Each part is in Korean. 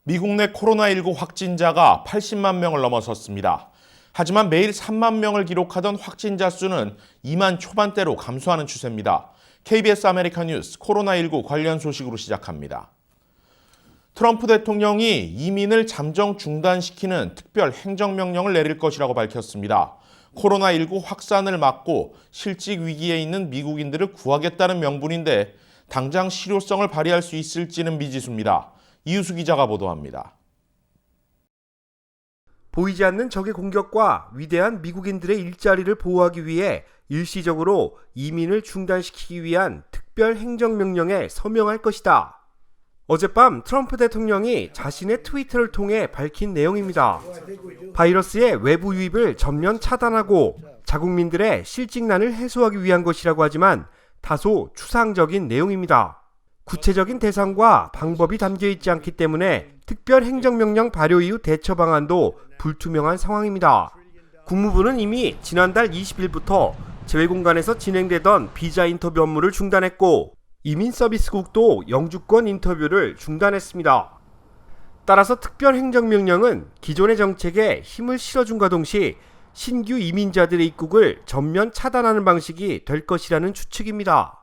미국 내 코로나19 확진자가 80만 명을 넘어섰습니다. 하지만 매일 3만 명을 기록하던 확진자 수는 2만 초반대로 감소하는 추세입니다. KBS 아메리카 뉴스 코로나19 관련 소식으로 시작합니다. 트럼프 대통령이 이민을 잠정 중단시키는 특별 행정명령을 내릴 것이라고 밝혔습니다. 코로나19 확산을 막고 실직 위기에 있는 미국인들을 구하겠다는 명분인데 당장 실효성을 발휘할 수 있을지는 미지수입니다. 이유수 기자가 보도합니다. 보이지 않는 적의 공격과 위대한 미국인들의 일자리를 보호하기 위해 일시적으로 이민을 중단시키기 위한 특별 행정명령에 서명할 것이다. 어젯밤 트럼프 대통령이 자신의 트위터를 통해 밝힌 내용입니다. 바이러스의 외부 유입을 전면 차단하고 자국민들의 실직난을 해소하기 위한 것이라고 하지만 다소 추상적인 내용입니다. 구체적인 대상과 방법이 담겨 있지 않기 때문에 특별 행정명령 발효 이후 대처 방안도 불투명한 상황입니다. 국무부는 이미 지난달 20일부터 제외공간에서 진행되던 비자 인터뷰 업무를 중단했고 이민서비스국도 영주권 인터뷰를 중단했습니다. 따라서 특별 행정명령은 기존의 정책에 힘을 실어준과 동시에 신규 이민자들의 입국을 전면 차단하는 방식이 될 것이라는 추측입니다.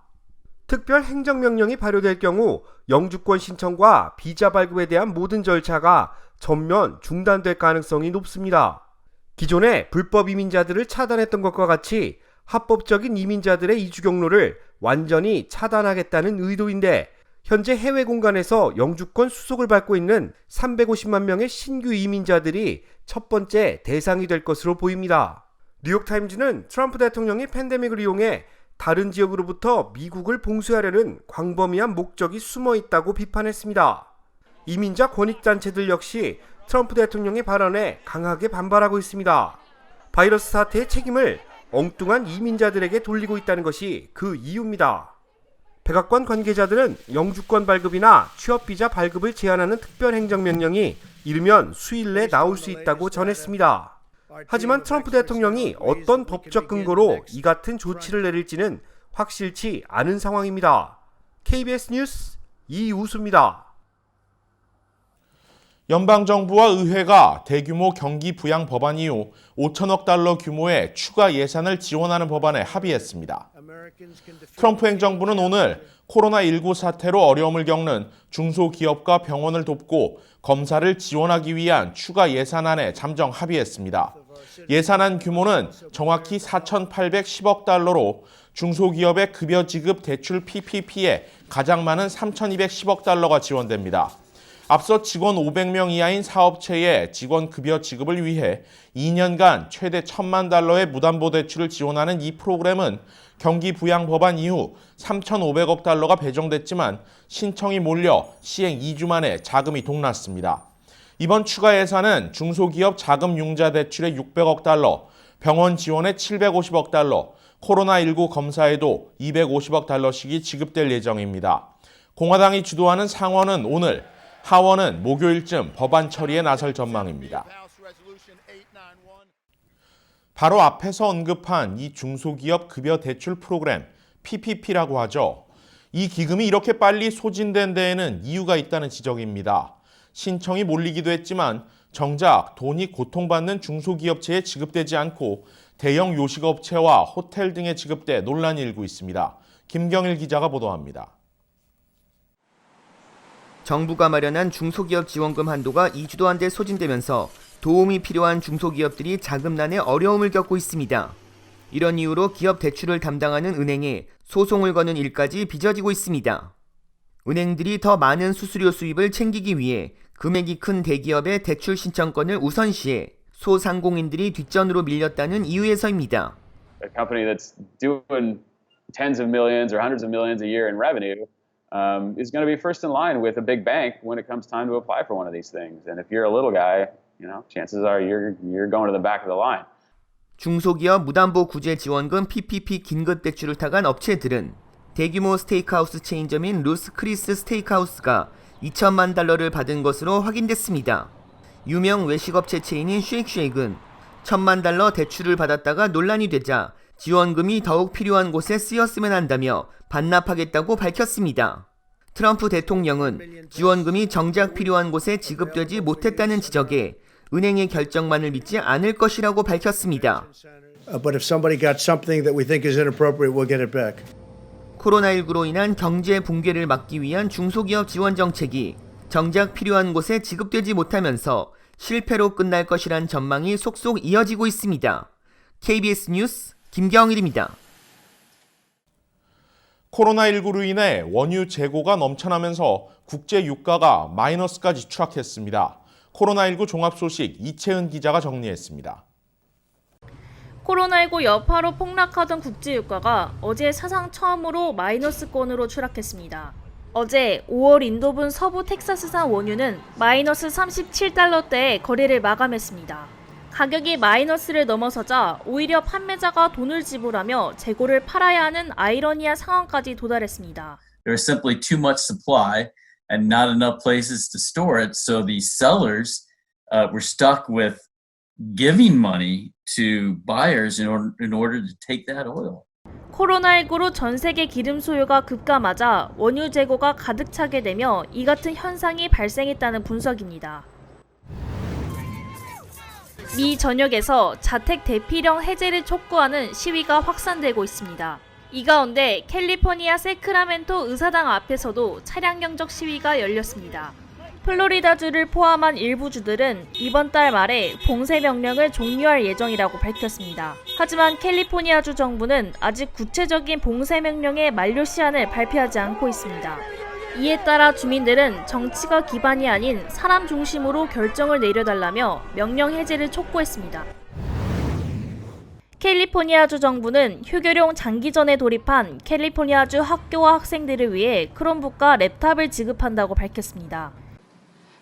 특별 행정명령이 발효될 경우 영주권 신청과 비자 발급에 대한 모든 절차가 전면 중단될 가능성이 높습니다. 기존에 불법 이민자들을 차단했던 것과 같이 합법적인 이민자들의 이주 경로를 완전히 차단하겠다는 의도인데 현재 해외 공간에서 영주권 수속을 받고 있는 350만 명의 신규 이민자들이 첫 번째 대상이 될 것으로 보입니다. 뉴욕타임즈는 트럼프 대통령이 팬데믹을 이용해 다른 지역으로부터 미국을 봉쇄하려는 광범위한 목적이 숨어 있다고 비판했습니다. 이민자 권익단체들 역시 트럼프 대통령의 발언에 강하게 반발하고 있습니다. 바이러스 사태의 책임을 엉뚱한 이민자들에게 돌리고 있다는 것이 그 이유입니다. 백악관 관계자들은 영주권 발급이나 취업비자 발급을 제한하는 특별 행정명령이 이르면 수일 내에 나올 수 있다고 전했습니다. 하지만 트럼프 대통령이 어떤 법적 근거로 이 같은 조치를 내릴지는 확실치 않은 상황입니다. KBS 뉴스 이우수입니다. 연방정부와 의회가 대규모 경기 부양 법안 이후 5천억 달러 규모의 추가 예산을 지원하는 법안에 합의했습니다. 트럼프 행정부는 오늘 코로나19 사태로 어려움을 겪는 중소기업과 병원을 돕고 검사를 지원하기 위한 추가 예산안에 잠정 합의했습니다. 예산안 규모는 정확히 4,810억 달러로 중소기업의 급여 지급 대출 PPP에 가장 많은 3,210억 달러가 지원됩니다. 앞서 직원 500명 이하인 사업체의 직원 급여 지급을 위해 2년간 최대 1,000만 달러의 무담보 대출을 지원하는 이 프로그램은 경기 부양 법안 이후 3,500억 달러가 배정됐지만 신청이 몰려 시행 2주 만에 자금이 동났습니다. 이번 추가 예산은 중소기업 자금 융자 대출에 600억 달러, 병원 지원에 750억 달러, 코로나19 검사에도 250억 달러씩이 지급될 예정입니다. 공화당이 주도하는 상원은 오늘, 하원은 목요일쯤 법안 처리에 나설 전망입니다. 바로 앞에서 언급한 이 중소기업 급여 대출 프로그램 PPP라고 하죠. 이 기금이 이렇게 빨리 소진된 데에는 이유가 있다는 지적입니다. 신청이 몰리기도 했지만 정작 돈이 고통받는 중소기업체에 지급되지 않고 대형 요식업체와 호텔 등에 지급돼 논란이 일고 있습니다. 김경일 기자가 보도합니다. 정부가 마련한 중소기업 지원금 한도가 2주도 안 돼 소진되면서 도움이 필요한 중소기업들이 자금난에 어려움을 겪고 있습니다. 이런 이유로 기업 대출을 담당하는 은행에 소송을 거는 일까지 빚어지고 있습니다. 은행들이 더 많은 수수료 수입을 챙기기 위해 금액이 큰 대기업의 대출 신청권을 우선시해 소상공인들이 뒷전으로 밀렸다는 이유에서입니다. A company that's doing tens of millions or hundreds of millions a year in revenue is going to be first in line with a big bank when it comes time to apply for one of these things. And if you're a little guy, chances are you're going to the back of the line. 중소기업 무담보 구제 지원금 PPP 긴급 대출을 타간 업체들은 대규모 스테이크하우스 체인점인 루스 크리스 스테이크하우스가 2천만 달러를 받은 것으로 확인됐습니다. 유명 외식업체 체인인 쉐이크쉐이크는 1,000만 달러 대출을 받았다가 논란이 되자 지원금이 더욱 필요한 곳에 쓰였으면 한다며 반납하겠다고 밝혔습니다. 트럼프 대통령은 지원금이 정작 필요한 곳에 지급되지 못했다는 지적에 은행의 결정만을 믿지 않을 것이라고 밝혔습니다. But if somebody got something that we think is inappropriate, we'll get it back. 코로나19로 인한 경제 붕괴를 막기 위한 중소기업 지원 정책이 정작 필요한 곳에 지급되지 못하면서 실패로 끝날 것이란 전망이 속속 이어지고 있습니다. KBS 뉴스 김경일입니다. 코로나19로 인해 원유 재고가 넘쳐나면서 국제 유가가 마이너스까지 추락했습니다. 코로나19 종합 소식 이채은 기자가 정리했습니다. 코로나19 여파로 폭락하던 국제유가가 어제 사상 처음으로 마이너스권으로 추락했습니다. 어제 5월 인도분 서부 텍사스산 원유는 마이너스 37달러대에 거래를 마감했습니다. 가격이 마이너스를 넘어서자 오히려 판매자가 돈을 지불하며 재고를 팔아야 하는 아이러니한 상황까지 도달했습니다. There was simply too much supply and not enough places to store it, so the sellers were stuck with giving money to buyers in order to take that oil. 코로나19로 전 세계 기름 소요가 급감하자 원유 재고가 가득 차게 되며 이 같은 현상이 발생했다는 분석입니다. 미 전역에서 자택 대피령 해제를 촉구하는 시위가 확산되고 있습니다. 이 가운데 캘리포니아 세크라멘토 의사당 앞에서도 차량 경적 시위가 열렸습니다. 플로리다주를 포함한 일부 주들은 이번 달 말에 봉쇄 명령을 종료할 예정이라고 밝혔습니다. 하지만 캘리포니아주 정부는 아직 구체적인 봉쇄 명령의 만료 시한을 발표하지 않고 있습니다. 이에 따라 주민들은 정치가 기반이 아닌 사람 중심으로 결정을 내려달라며 명령 해제를 촉구했습니다. 캘리포니아주 정부는 휴교령 장기전에 돌입한 캘리포니아주 학교와 학생들을 위해 크롬북과 랩탑을 지급한다고 밝혔습니다.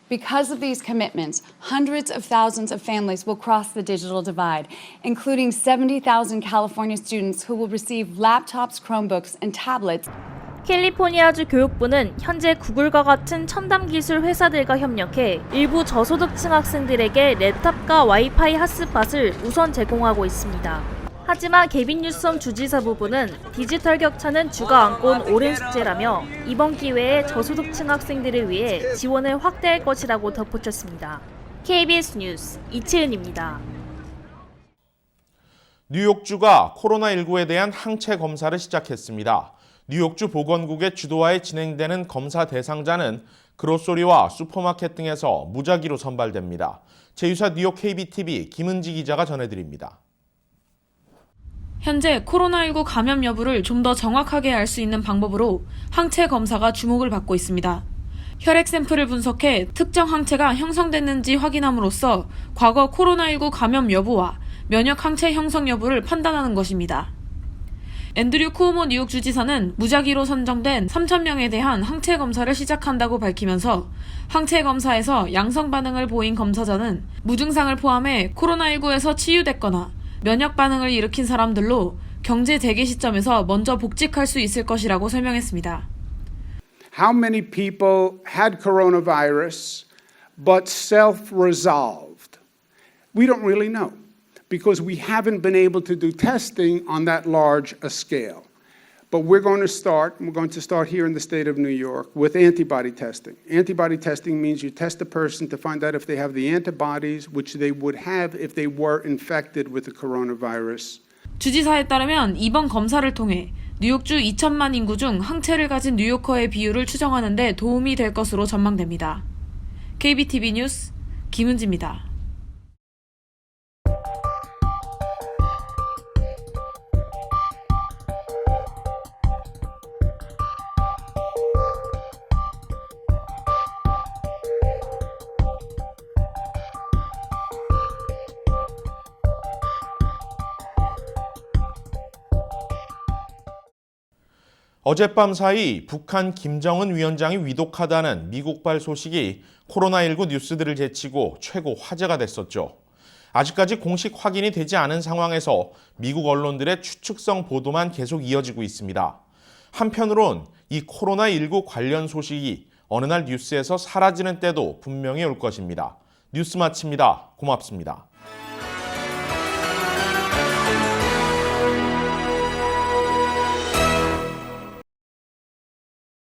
Because of these commitments, hundreds of thousands of families will cross the digital divide, including 70,000 California students who will receive laptops, Chromebooks, and tablets. 캘리포니아주 교육부는 현재 구글과 같은 첨단 기술 회사들과 협력해 일부 저소득층 학생들에게 랩탑과 와이파이 핫스팟을 우선 제공하고 있습니다. 하지만 개빈 뉴섬 주지사 부부는 디지털 격차는 주가 안고 온 오랜 숙제라며 이번 기회에 저소득층 학생들을 위해 지원을 확대할 것이라고 덧붙였습니다. KBS 뉴스 이채은입니다. 뉴욕주가 코로나19에 대한 항체 검사를 시작했습니다. 뉴욕주 보건국의 주도하에 진행되는 검사 대상자는 그로소리와 슈퍼마켓 등에서 무작위로 선발됩니다. 제휴사 뉴욕 KBTV 김은지 기자가 전해드립니다. 현재 코로나19 감염 여부를 좀 더 정확하게 알 수 있는 방법으로 항체 검사가 주목을 받고 있습니다. 혈액 샘플을 분석해 특정 항체가 형성됐는지 확인함으로써 과거 코로나19 감염 여부와 면역 항체 형성 여부를 판단하는 것입니다. 앤드류 쿠오모 뉴욕 주지사는 무작위로 선정된 3,000명에 대한 항체 검사를 시작한다고 밝히면서 항체 검사에서 양성 반응을 보인 검사자는 무증상을 포함해 코로나19에서 치유됐거나 면역 반응을 일으킨 사람들로 경제 재개 시점에서 먼저 복직할 수 있을 것이라고 설명했습니다. How many people had coronavirus but self-resolved? We don't really know because we haven't been able to do testing on that large a scale. But we're going to start here in the state of New York with antibody testing. Antibody testing means you test a person to find out if they have the antibodies which they would have if they were infected with the coronavirus. 주지사에 따르면 이번 검사를 통해 뉴욕주 2천만 인구 중 항체를 가진 뉴요커의 비율을 추정하는 데 도움이 될 것으로 전망됩니다. KBTV 뉴스 김은지입니다. 어젯밤 사이 북한 김정은 위원장이 위독하다는 미국발 소식이 코로나19 뉴스들을 제치고 최고 화제가 됐었죠. 아직까지 공식 확인이 되지 않은 상황에서 미국 언론들의 추측성 보도만 계속 이어지고 있습니다. 한편으론 이 코로나19 관련 소식이 어느 날 뉴스에서 사라지는 때도 분명히 올 것입니다. 뉴스 마칩니다. 고맙습니다.